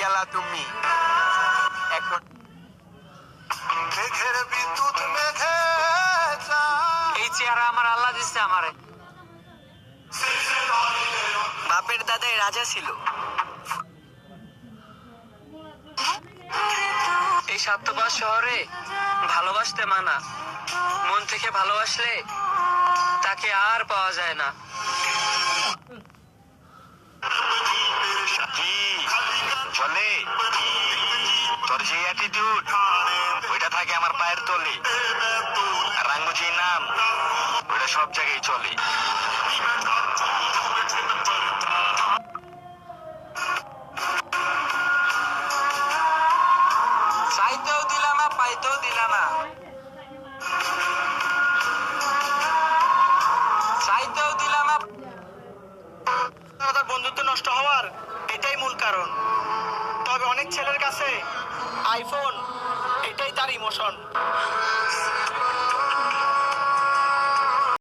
গেলা তুমি এখন মেঘের বিদ্যুৎ মেঘে এই চেহারা আমার আল্লাহ দিচ্ছে আমারে। বাপের দাদাই রাজা ছিল। এই স্বার্থবাদ শহরে ভালোবাসতে মানা, মন থেকে ভালোবাসলে তাকে আর পাওয়া যায় না। চলে তোর যে অ্যাটিটিউড ওইটা থাকে আমার পায়ের তলে, আর রাঙ্গু যে নাম ওইটা সব জায়গায় চলে। চাইতেও দিলা না, পাইতেও দিলা না, চাইতেও দিলা না। তার বন্ধুত্ব নষ্ট হওয়ার এটাই মূল কারণ। তবে অনেক ছেলের কাছে আইফোন এটাই তার ইমোশন।